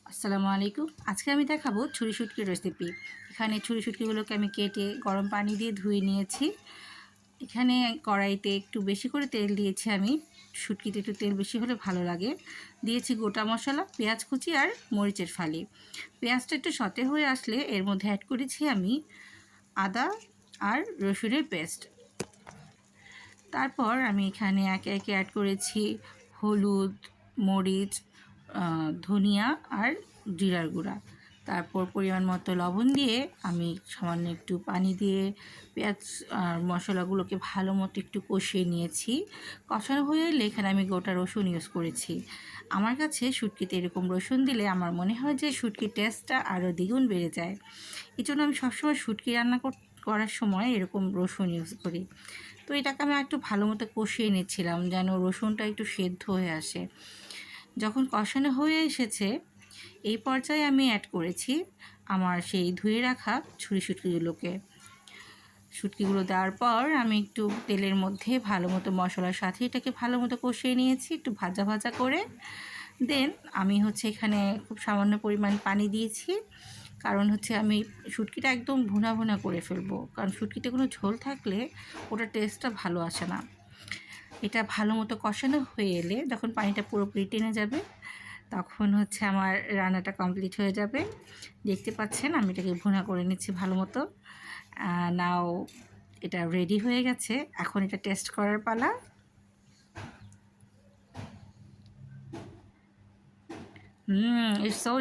আসসালামু আলাইকুম। আজকে আমি দেখাবো ছুরি শুটকির রেসিপি। এখানে ছুরি শুটকিগুলোকে আমি কেটে গরম পানি দিয়ে ধুয়ে নিয়েছি। এখানে কড়াইতে একটু বেশি করে তেল দিয়েছি আমি। শুটকিতে একটু তেল বেশি হলে ভালো লাগে। দিয়েছি গোটা মশলা, পেঁয়াজ কুচি আর মরিচের ফালি। পেঁয়াজটা একটু সতে হয়ে আসলে এর মধ্যে অ্যাড করেছি আমি আদা আর রসুনের পেস্ট। তারপর আমি এখানে একে একে অ্যাড করেছি হলুদ, মরিচ, ধনিয়া আর জিরার গুঁড়া। তারপর পরিমাণ মতো লবণ দিয়ে আমি সামান্য একটু পানি দিয়ে পেঁয়াজ আর মশলাগুলোকে ভালো মতো একটু কষিয়ে নিয়েছি। কষানো হয়ে এলে এখানে আমি গোটা রসুন ইউজ করেছি। আমার কাছে শুটকিতে এরকম রসুন দিলে আমার মনে হয় যে শুটকির টেস্টটা আরও দ্বিগুণ বেড়ে যায়। এই জন্য আমি সবসময় শুটকি রান্না করার সময় এরকম রসুন ইউজ করি। তো এটাকে আমি একটু ভালো মতো কষিয়ে নিচ্ছিলাম যেন রসুনটা একটু সেদ্ধ হয়ে আসে। যখন কষানো হয়ে এসেছে এই পর্যায়ে আমি অ্যাড করেছি আমার সেই ধুয়ে রাখা শুটকিগুলো দেওয়ার পর আমি একটু তেলের মধ্যে ভালো মতো মশলার সাথে এটাকে ভালো মতো কষিয়ে নিয়েছি একটু ভাজা ভাজা করে। দেন আমি এখানে খুব সামান্য পরিমাণ পানি দিয়েছি, কারণ আমি শুটকিটা একদম ভুনা ভুনা করে ফেলবো, কারণ শুটকিতে কোনো ঝোল থাকলে ওটার টেস্টটা ভালো আসে না। এটা ভালো মতো কষানো হয়ে এলে যখন পানিটা পুরোপুরি টেনে যাবে তখন আমার রান্নাটা কমপ্লিট হয়ে যাবে। দেখতে পাচ্ছেন আমি এটাকে ভুনা করে নিচ্ছি ভালো মতো। নাও এটা রেডি হয়ে গেছে, এখন এটা টেস্ট করার পালা। It's so